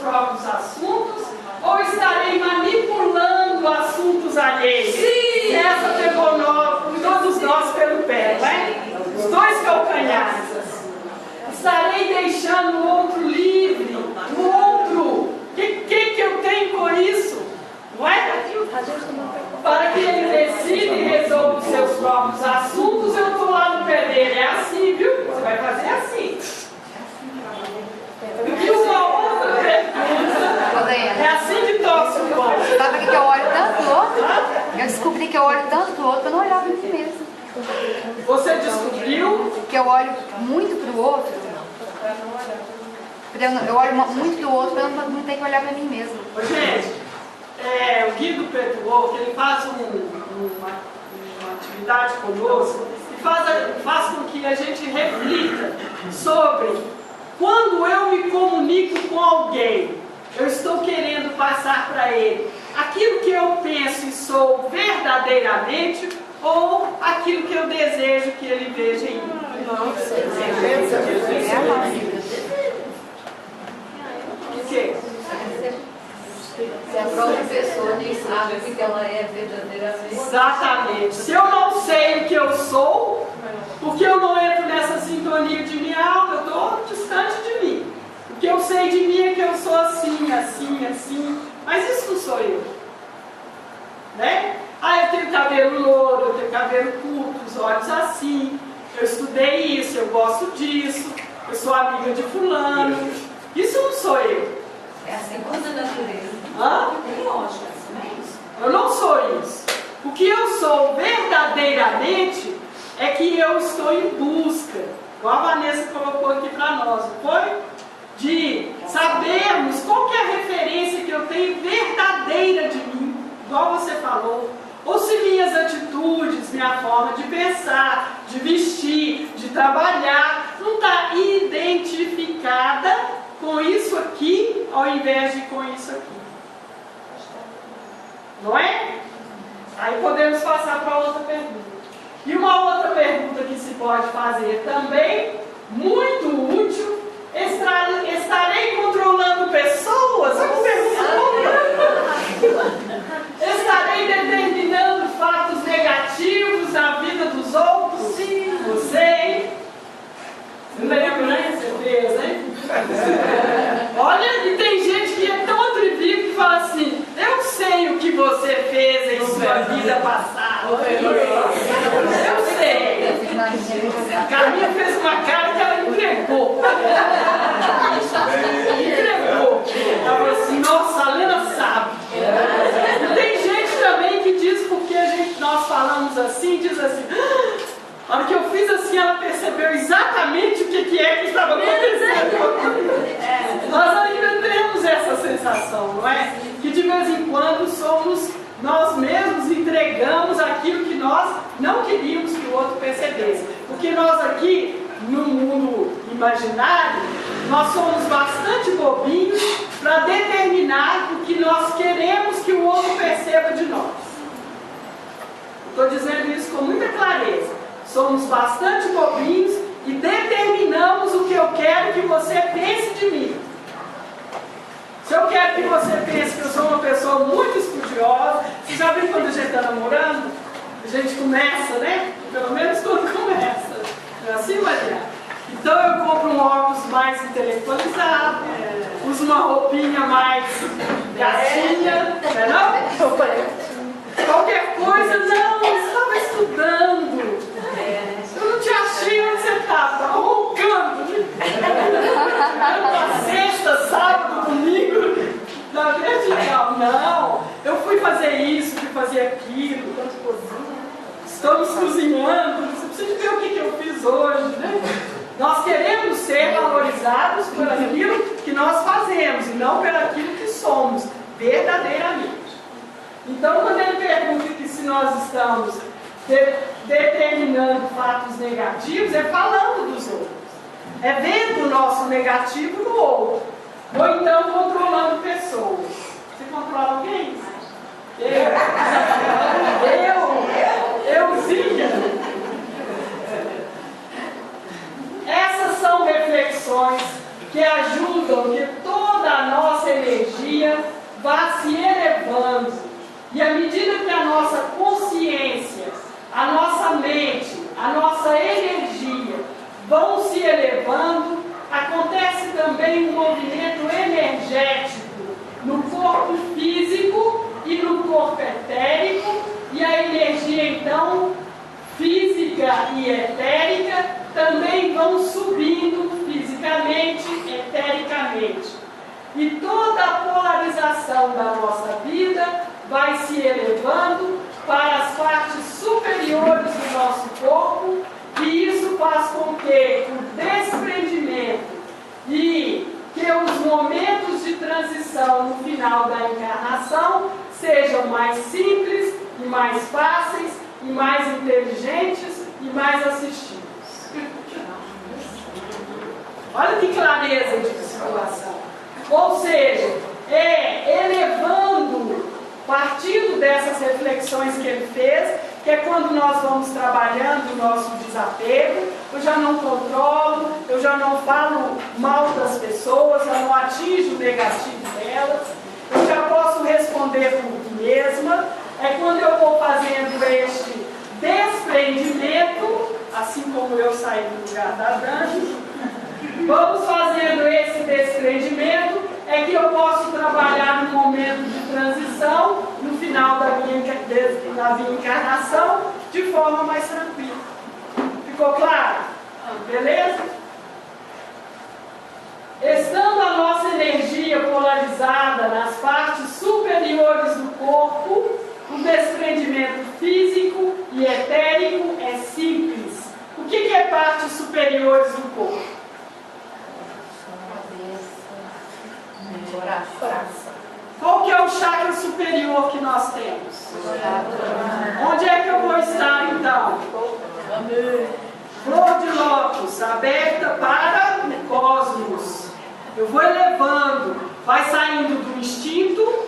próprios assuntos ou estarei manipulando assuntos alheios? Sim. Essa pegou todos nós pelo pé, não é? Os dois calcanhares. Estarei deixando o outro livre, o outro. O que eu tenho com isso? Não é? Para que ele decida e resolva os seus próprios assuntos, eu estou lá no pé dele. É assim, viu? Você vai fazer assim. E uma outra pergunta. É assim que torce o pão. Sabe que eu olho tanto do outro? Eu descobri que eu olho tanto do outro que eu não olhava em mim mesmo. Você descobriu? Que eu olho muito pro outro. Eu olho muito do outro para eu não ter que olhar para mim mesmo. Gente, o Guido Petrucci, ele faz uma atividade conosco e faz com que a gente reflita sobre quando eu me comunico com alguém, eu estou querendo passar para ele aquilo que eu penso e sou verdadeiramente ou aquilo que eu desejo que ele veja em mim. O quê? Se a própria pessoa nem sabe o que ela é verdadeiramente. Exatamente. Se eu não sei o que eu sou, porque eu não entro nessa sintonia de minha alma, eu estou distante de mim. O que eu sei de mim é que eu sou assim, assim, assim. Mas isso não sou eu. Né? Eu tenho cabelo louro, eu tenho cabelo curto, os olhos assim. Eu estudei isso, eu gosto disso. Eu sou amiga de fulano. Isso não sou eu. É a segunda natureza. Tem lógica, não é isso? Eu não sou isso. O que eu sou verdadeiramente é que eu estou em busca, igual a Vanessa colocou aqui para nós, não foi? De sabermos qual que é a referência que eu tenho verdadeira de mim, igual você falou. Ou se minhas atitudes, minha forma de pensar, de vestir, de trabalhar, não está identificada com isso aqui, ao invés de com isso aqui. Não é? Aí podemos passar para outra pergunta. E uma outra pergunta que se pode fazer também, muito útil, estarei controlando pessoas? É uma pergunta boa. Estarei determinando fatos negativos na vida dos outros? Sim. Você, hein? Você lembra, né? Você fez, hein? Olha, e tem gente que é tão atrevido que fala assim, eu sei o que você fez em sua vida passada. Eu sei. A Carminha fez uma cara que ela entregou. Ela falou assim, nossa, a Lena sabe. E tem gente também que diz, porque nós falamos assim, diz assim, a hora que eu fiz assim, ela percebeu exatamente o que é que estava acontecendo. Nós ainda temos essa sensação, não é? Que de vez em quando somos nós mesmos, entregamos aquilo que nós não queríamos que o outro percebesse. Porque nós aqui, no mundo imaginário, nós somos bastante bobinhos para determinar o que nós queremos que o outro perceba de nós. Estou dizendo isso com muita clareza. Somos bastante bobinhos e determinamos o que eu quero que você pense de mim. Se eu quero que você pense que eu sou uma pessoa muito estudiosa, você já viu quando a gente está namorando? A gente começa, né? Pelo menos quando começa. É assim, Maria? Então eu compro um óculos mais intelectualizado, uso uma roupinha mais gatinha, não é não? Qualquer coisa, não, eu estava estudando. Eu não te achei onde você estava roncando. Sexta, sábado, domingo, na vertical. Não, eu fui fazer isso, fui fazer aquilo. Estamos cozinhando, você precisa ver o que eu fiz hoje, né? Nós queremos ser valorizados por aquilo que nós fazemos e não por aquilo que somos verdadeiramente. Então, quando ele pergunta que se nós estamos determinando fatos negativos, é falando dos outros. É vendo o nosso negativo no outro. Ou então controlando pessoas. Você controla alguém? Euzinha. Essas são reflexões que ajudam que toda a nossa energia vá se elevando. E à medida que a nossa consciência, a nossa mente, a nossa energia vão se elevando, acontece também um movimento energético no corpo físico e no corpo etérico, e a energia então física e etérica também vão subindo fisicamente, etericamente. E toda a polarização da nossa vida vai se elevando para as partes superiores do nosso corpo, e isso faz com que o desprendimento e que os momentos de transição no final da encarnação sejam mais simples e mais fáceis e mais inteligentes e mais assistidos. Olha que clareza de situação. Ou seja, elevando, partindo dessas reflexões que ele fez, que é quando nós vamos trabalhando o nosso desapego. Eu já não controlo, eu já não falo mal das pessoas, eu não atinjo o negativo delas, eu já posso responder por mim mesma. É quando eu vou fazendo este desprendimento, assim como eu saí do lugar da Dani, vamos fazendo esse desprendimento, é que eu posso trabalhar no momento de transição, no final da minha encarnação, de forma mais tranquila. Ficou claro? Beleza? Estando a nossa energia polarizada nas partes superiores do corpo, o desprendimento físico e etérico é simples. O que é partes superiores do corpo? Coração. Qual que é o chakra superior que nós temos? Onde é que eu vou estar então? Flor de lótus, aberta para o cosmos. Eu vou elevando, vai saindo do instinto,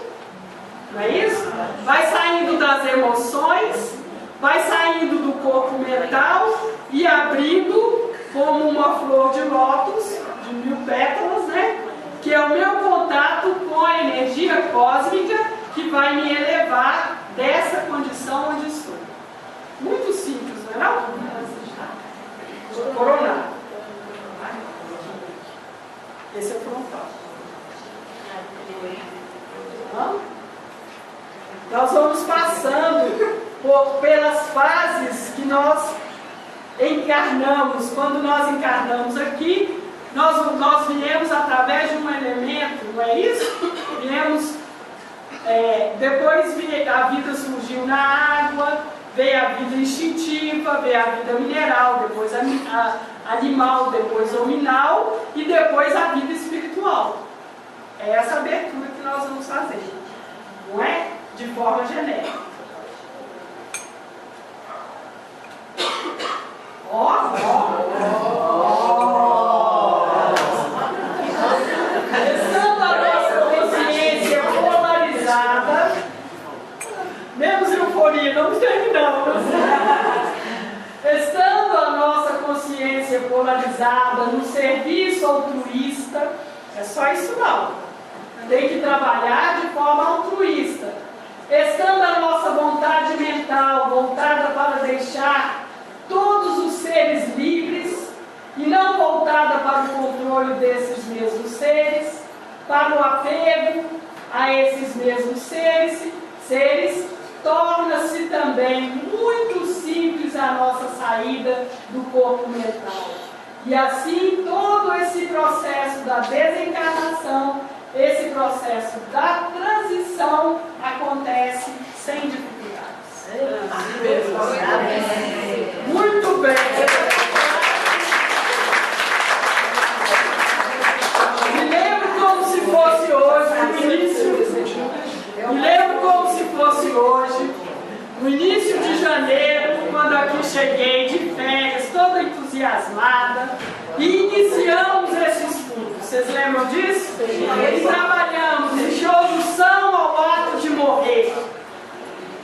não é isso? Vai saindo das emoções, vai saindo do corpo mental e abrindo como uma flor de lótus, de 1000 pétalas, né? Que é o meu contato com a energia cósmica que vai me elevar dessa condição onde estou. Muito simples, não é não? Coronário. Esse é o frontal. Não? Nós vamos passando pelas fases que nós encarnamos. Quando nós encarnamos aqui, nós viemos através de um elemento, não é isso? Viemos, depois a vida surgiu na água, veio a vida instintiva, veio a vida mineral, depois a animal, depois hominal e depois a vida espiritual. É essa abertura que nós vamos fazer, não é? De forma genérica. Estando a nossa consciência polarizada, menos euforia, não terminamos. Estando a nossa consciência polarizada no serviço altruísta, é só isso não. Tem que trabalhar de forma altruísta. Estando a nossa vontade mental voltada para deixar todos os seres livres e não voltada para o controle desses mesmos seres, para o apego a esses mesmos seres, torna-se também muito simples a nossa saída do corpo mental. E assim todo esse processo da desencarnação, esse processo da transição acontece sem dificuldades. Muito bem. Me lembro como se fosse hoje, no início. Me lembro como se fosse hoje, no início de janeiro, quando aqui cheguei de férias, toda entusiasmada, e iniciamos esse estudo. Vocês lembram disso? E trabalhamos de introdução ao ato de morrer.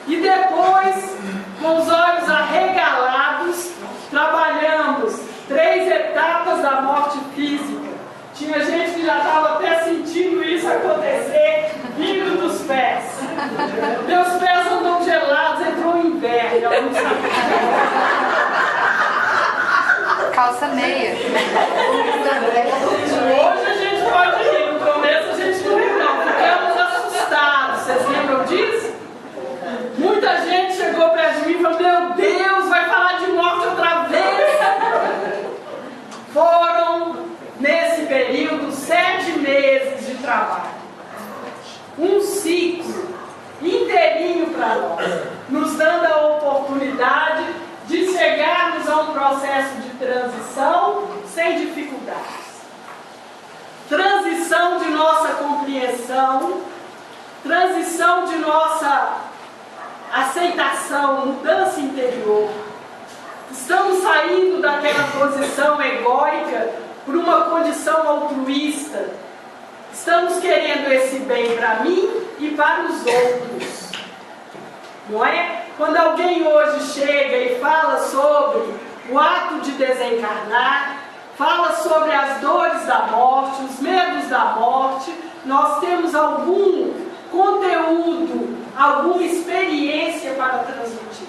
E depois, com os olhos arregalados, trabalhamos 3 etapas da morte física. Tinha gente que já estava até sentindo isso acontecer, vindo calça meia. Hoje a gente pode rir, no começo a gente não riu não, ficamos assustados, vocês lembram disso? Muita gente chegou perto de mim e falou, meu Deus, vai falar de morte outra vez. Foram, nesse período, 7 meses de trabalho. Um ciclo inteirinho para nós, nos dando a oportunidade de chegarmos a um processo de transição sem dificuldades. Transição de nossa compreensão, transição de nossa aceitação, mudança interior. Estamos saindo daquela posição egóica por uma condição altruísta. Estamos querendo esse bem para mim e para os outros. Não é? Quando alguém hoje chega e fala sobre o ato de desencarnar, fala sobre as dores da morte, os medos da morte, nós temos algum conteúdo, alguma experiência para transmitir.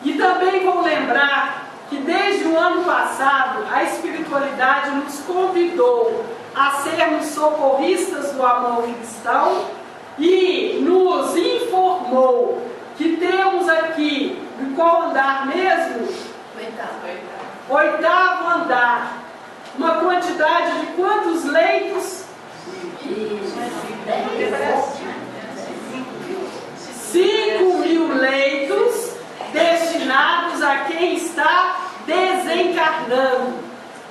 E também vou lembrar que desde o ano passado a espiritualidade nos convidou a sermos socorristas do amor cristão e nos informou que temos aqui, em qual andar mesmo? Oitavo andar. Uma quantidade de quantos leitos? 5.000 leitos destinados a quem está desencarnando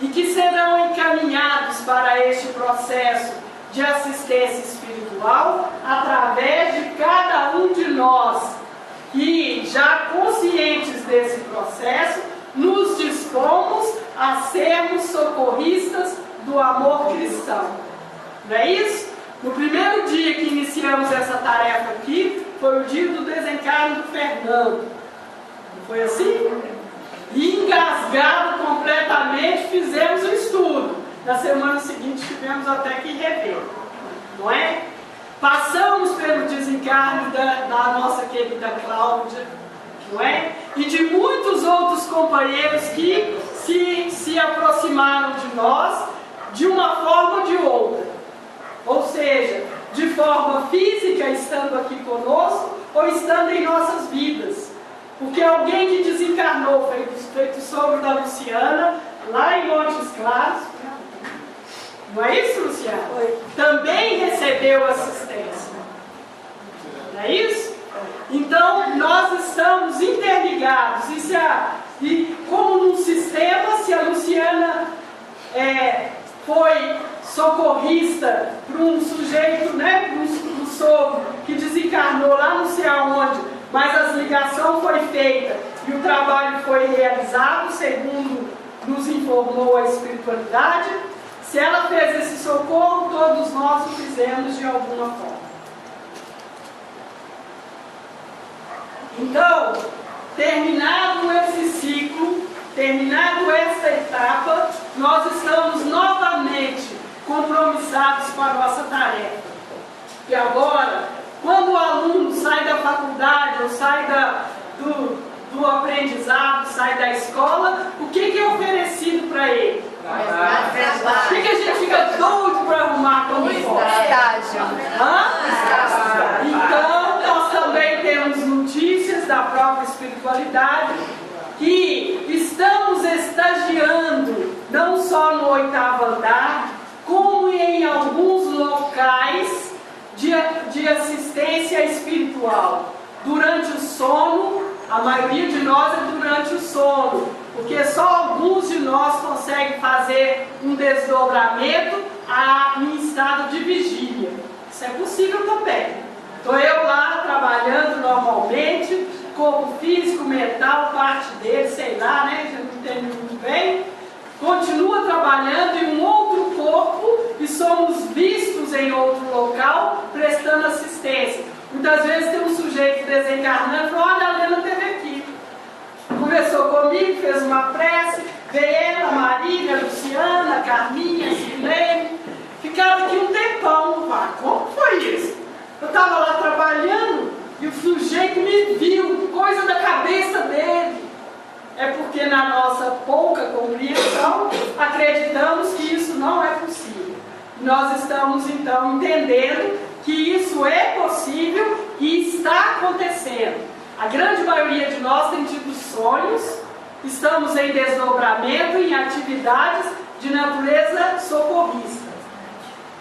e que serão encaminhados para este processo de assistência espiritual através de cada um de nós que, já conscientes desse processo, nos dispomos a sermos socorristas do amor cristão. Não é isso? No primeiro dia que iniciamos essa tarefa aqui, foi o dia do desencarne do Fernando. Não foi assim? E engasgado completamente, fizemos o estudo. Na semana seguinte tivemos até que rever. Não é? Passamos pelo desencarne da nossa querida Cláudia, não é? E de muitos outros companheiros que se aproximaram de nós de uma forma ou de outra. Ou seja, de forma física, estando aqui conosco, ou estando em nossas vidas. Porque alguém que desencarnou, feito o sogro da Luciana, lá em Montes Claros, não é isso, Luciana? Também recebeu assistência. Não é isso? Então, nós estamos interligados. E como num sistema, se a Luciana foi socorrista para um sujeito, né, para um sogro que desencarnou lá não sei aonde, mas a ligação foi feita e o trabalho foi realizado, segundo nos informou a espiritualidade. Se ela fez esse socorro, todos nós o fizemos de alguma forma. Então, terminado esse ciclo, terminado esta etapa, nós estamos novamente compromissados com a nossa tarefa. E agora, quando o aluno sai da faculdade, ou sai do aprendizado, sai da escola, o que é oferecido para ele? O que a gente fica doido para arrumar como estágio? Então, nós também temos notícias da própria espiritualidade que estamos estagiando não só no 8º andar, como em alguns locais de assistência espiritual. Durante o sono, a maioria de nós é durante o sono, porque só alguns de nós conseguem fazer um desdobramento em estado de vigília. Isso é possível também. Estou eu lá trabalhando normalmente, corpo físico, mental, parte dele, sei lá, né? Já não entendo muito bem. Continua trabalhando em um outro corpo e somos vistos em outro local prestando assistência. Muitas vezes tem um sujeito desencarnando e fala, olha, a Helena esteve aqui. Conversou comigo, fez uma prece, veio ela, a Marília, a Luciana, a Carminha, a Silene. Ficaram aqui um tempão. Como foi isso? Eu estava lá trabalhando e o sujeito me viu, coisa da cabeça dele. É porque na nossa pouca compreensão nós estamos então entendendo que isso é possível e está acontecendo. A grande maioria de nós tem tido sonhos, estamos em desdobramento, em atividades de natureza socorrista.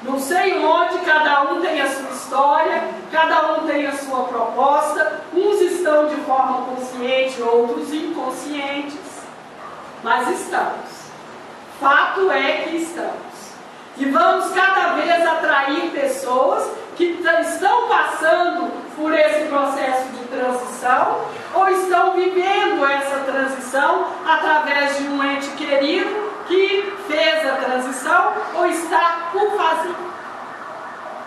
Não sei onde, cada um tem a sua história, cada um tem a sua proposta, uns estão de forma consciente, outros inconscientes, mas estamos. Fato é que estamos. E vamos cada vez atrair pessoas que estão passando por esse processo de transição ou estão vivendo essa transição através de um ente querido que fez a transição ou está por fazer.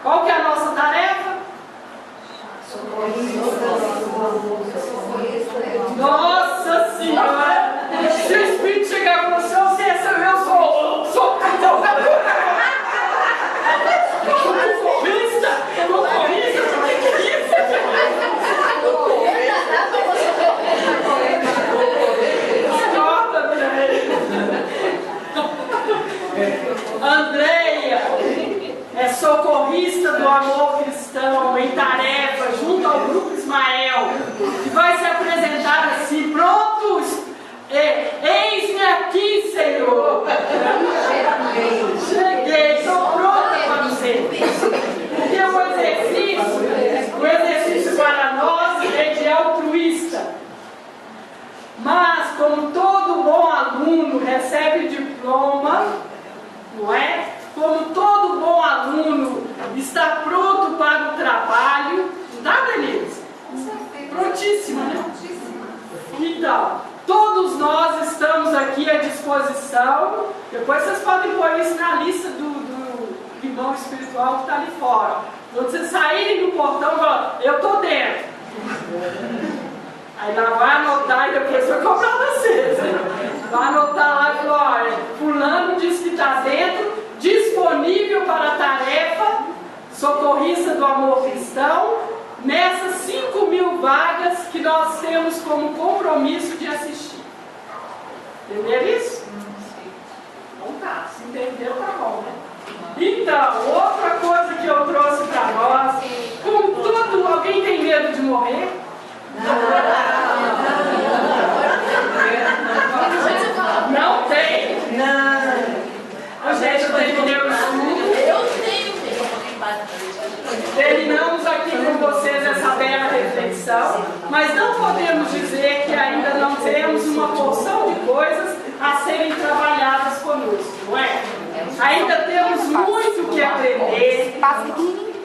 Qual que é a nossa tarefa? Nossa Senhora! Se o Espírito chegar para você, eu sou Andréia é socorrista do amor cristão em tarefa junto ao grupo Ismael e vai se apresentar assim: prontos, eis-me aqui, Senhor, cheguei, estou pronta para você. Porque o exercício para nós é de altruísta, mas como todo bom aluno recebe diploma, não é? Como todo bom aluno está pronto para o trabalho, não dá, Denise? Prontíssima, né? Então, todos nós estamos aqui à disposição. Depois vocês podem pôr isso na lista do irmão espiritual que está ali fora. Quando vocês saírem do portão, falam: eu estou dentro. Aí lá vai anotar e depois vai cobrar vocês. Vai anotar lá e falar: olha, fulano diz que está dentro, disponível para a tarefa, socorrista do amor cristão, nessas 5.000 vagas que nós temos como compromisso de assistir. Entenderam isso? Então tá, se entendeu, tá bom, né? Então, outra coisa que eu trouxe para nós, como tudo, alguém tem medo de morrer? Não tem. Não. Gente, terminamos tudo. Terminamos aqui com vocês essa bela reflexão, mas não podemos dizer que ainda não temos uma porção de coisas a serem trabalhadas conosco, não é? Ainda temos muito que aprender,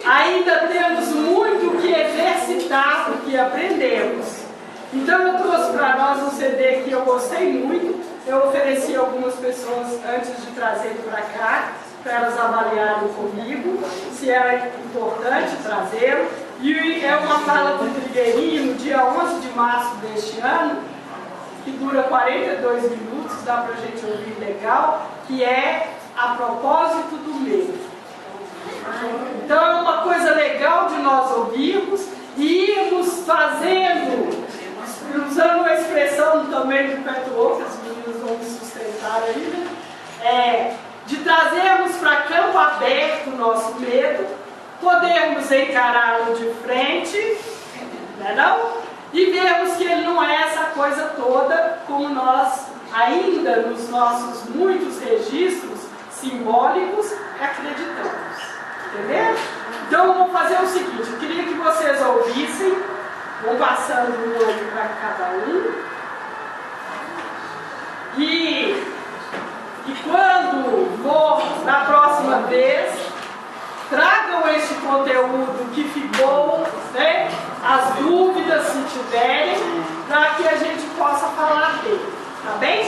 ainda temos muito que exercitar do que aprendemos. Então eu trouxe para nós um CD que eu gostei muito, eu ofereci a algumas pessoas antes de trazer para cá, para elas avaliarem comigo, se era importante trazê-lo. E é uma fala do Trigueirinho, no dia 11 de março deste ano, que dura 42 minutos, dá para a gente ouvir legal, que é A Propósito do Medo. Então é uma coisa legal de nós ouvirmos e irmos fazendo, usando a expressão também do Petro, que as meninas vão me sustentar aí, né? De trazermos para campo aberto o nosso medo, podermos encará-lo de frente, né, não? E vermos que ele não é essa coisa toda como nós ainda nos nossos muitos registros simbólicos acreditamos. Entendeu? Então vamos fazer o seguinte, eu queria que vocês ouvissem, vou passando um olho para cada um, e quando for na próxima vez, tragam este conteúdo que ficou, né? As dúvidas, se tiverem, para que a gente possa falar dele, tá bem?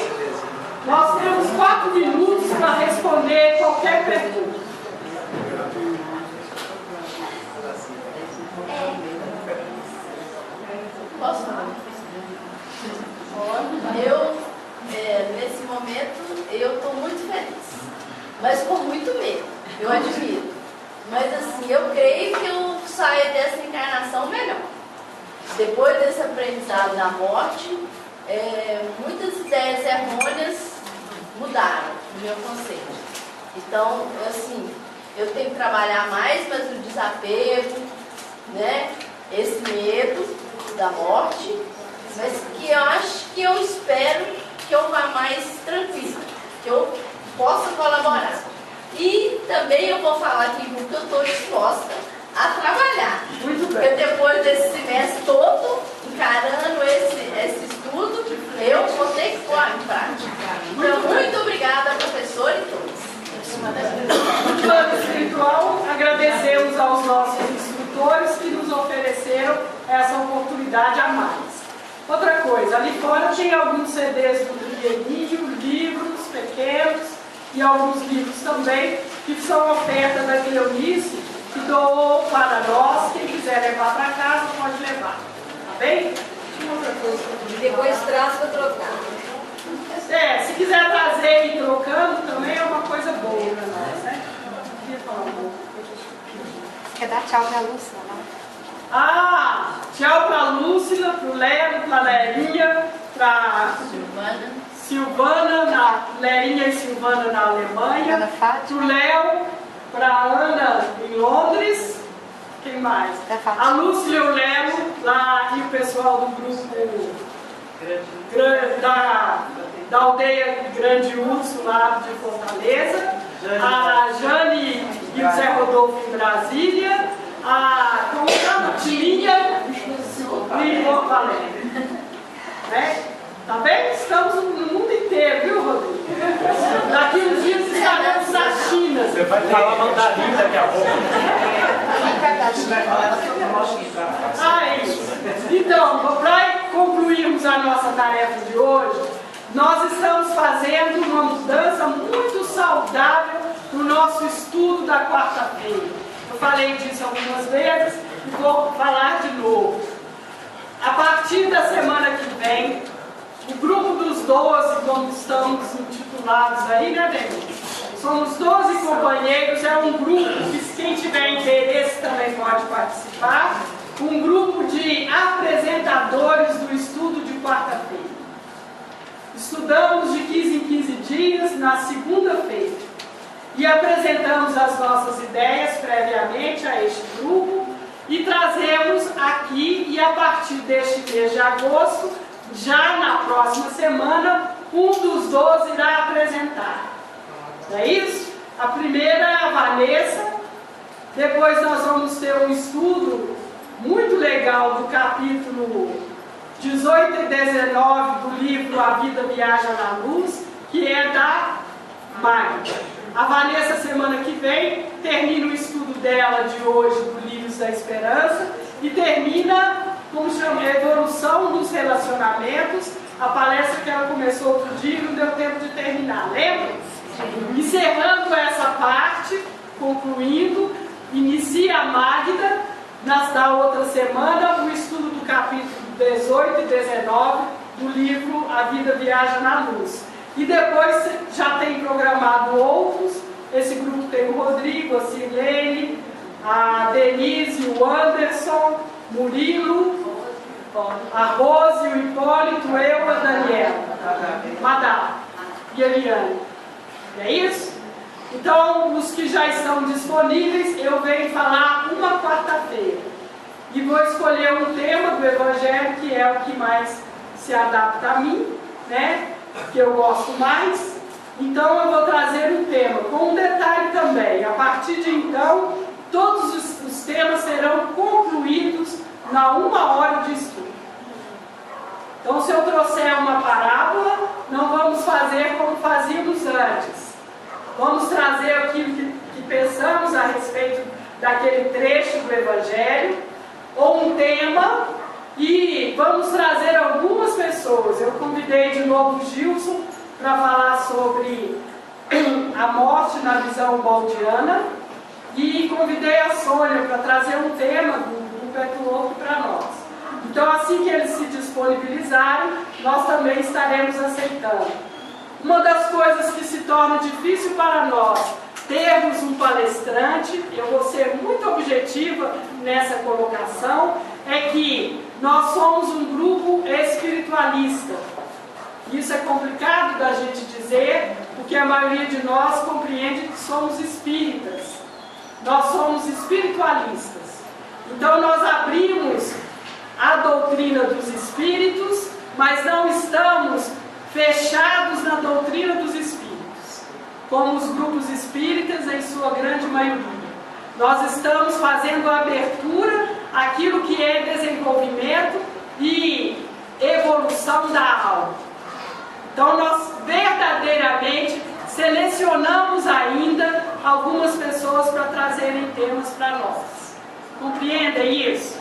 Nós temos 4 minutos para responder qualquer pergunta. Posso falar? Nesse momento, eu estou muito feliz, mas com muito medo, eu admito. Mas assim, eu creio que eu saio dessa encarnação melhor. Depois desse aprendizado da morte, muitas ideias errôneas mudaram no meu conceito. Então, assim, eu tenho que trabalhar mais, mas o desapego, né? Esse medo da morte, mas que eu acho que eu espero que eu vá mais tranquila, que eu possa colaborar. E também eu vou falar aqui porque eu estou disposta a trabalhar. Muito bem. Porque depois desse semestre todo, encarando esse estudo, eu vou ter que pôr em prática. Então, muito obrigada, professor e todos. No plano espiritual, agradecemos aos nossos instrutores que nos ofereceram essa oportunidade a mais. Outra coisa, ali fora tem alguns CDs do Miguelinho, livros pequenos e alguns livros também, que são oferta da Cleonice, que doou para nós. Quem quiser levar para casa, pode levar. Tá bem? Outra coisa. Depois traz para trocar. Se quiser trazer e ir trocando, também é uma coisa boa para nós, né? Queria falar um pouco. Quer dar tchau para a Lúcia, não? Tchau para a Lúcia, para o Léo, para a Lerinha, para Silvana, Lerinha e Silvana na Alemanha, Ana Fátima. para o Léo, para a Ana em Londres, quem mais? A Lúcia e o Léo, lá e o pessoal do grupo da aldeia Grande Urso, lá de Fortaleza, a Jane e o Zé Rodolfo em Brasília, a Timinha e Porto Alegre. Né? Tá bem? Estamos no mundo inteiro, viu, Rodrigo? Daqui uns dias estaremos na China. Você vai falar mandarim daqui a pouco. Então, para concluirmos a nossa tarefa de hoje, nós estamos fazendo uma mudança muito saudável no nosso estudo da quarta-feira. Eu falei disso algumas vezes e vou falar de novo. A partir da semana que vem, o grupo dos 12, como estamos intitulados aí, né, Denise? Somos 12 companheiros, é um grupo que quem tiver interesse também pode participar. Um grupo de apresentadores do estudo de quarta-feira. Estudamos de 15 em 15 dias, na segunda-feira. E apresentamos as nossas ideias previamente a este grupo e trazemos aqui, e a partir deste mês de agosto, já na próxima semana, um dos 12 irá apresentar. Não é isso? A primeira é a Vanessa, depois nós vamos ter um estudo muito legal do capítulo 18 e 19 do livro A Vida Viaja na Luz, que é da Magda. A Vanessa, semana que vem, termina o estudo dela de hoje do Livros da Esperança e termina, como chama, a evolução dos relacionamentos, a palestra que ela começou outro dia e não deu tempo de terminar, lembra? Encerrando essa parte, concluindo, inicia a Magda, na outra semana, o estudo do capítulo 18 e 19 do livro A Vida Viaja na Luz. E depois já tem programado outros. Esse grupo tem o Rodrigo, a Sirlene, a Denise, o Anderson, Murilo, a Rose, o Hipólito, eu, a Daniela, Madá e a Eliane. É isso? Então, os que já estão disponíveis, eu venho falar uma quarta-feira. E vou escolher um tema do Evangelho que é o que mais se adapta a mim, né? Que eu gosto mais. Então, eu vou trazer um tema, com um detalhe também. A partir de então, todos os temas serão concluídos na 1 hora de estudo. Então, se eu trouxer uma parábola, não vamos fazer como fazíamos antes. Vamos trazer aquilo que pensamos a respeito daquele trecho do Evangelho, ou um tema, e vamos trazer algumas pessoas. Eu convidei de novo o Gilson para falar sobre a morte na visão baldiana, e convidei a Sônia para trazer um tema do Petulofo para nós. Então, assim que eles se disponibilizarem, nós também estaremos aceitando. Uma das coisas que se torna difícil para nós termos um palestrante, eu vou ser muito objetiva nessa colocação, é que nós somos um grupo espiritualista. Isso é complicado da gente dizer, porque a maioria de nós compreende que somos espíritas. nós somos espiritualistas. Então nós abrimos a doutrina dos espíritos, mas não estamos fechados na doutrina dos espíritos, como os grupos espíritas em sua grande maioria. Nós estamos fazendo a abertura àquilo que é desenvolvimento e evolução da alma. Então nós verdadeiramente selecionamos ainda algumas pessoas para trazerem temas para nós. Compreendem isso?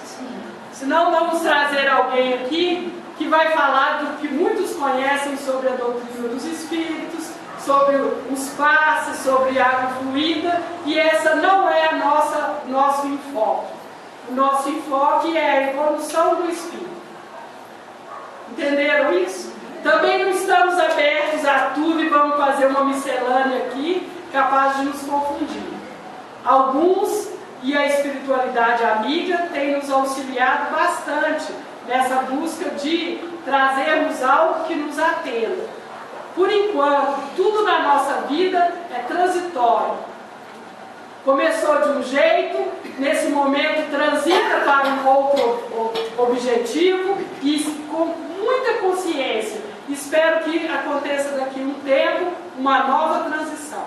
Senão vamos trazer alguém aqui que vai falar do que muitos conhecem sobre a doutrina dos espíritos, sobre os passes, sobre a água fluida, e essa não é nosso enfoque. O nosso enfoque é a evolução do espírito. Entenderam isso? Também não estamos abertos a tudo e vamos fazer uma miscelânea aqui, capaz de nos confundir. Alguns, e a espiritualidade amiga, tem nos auxiliado bastante nessa busca de trazermos algo que nos atenda. Por enquanto, tudo na nossa vida é transitório. Começou de um jeito, nesse momento transita para um outro objetivo e com muita consciência. Espero que aconteça daqui a um tempo uma nova transição.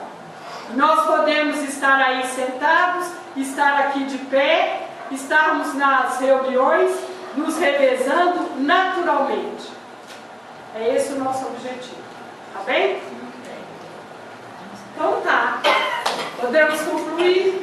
Nós podemos estar aí sentados, estar aqui de pé, estarmos nas reuniões, nos revezando naturalmente. É esse o nosso objetivo. Tá bem? Então tá. Podemos concluir?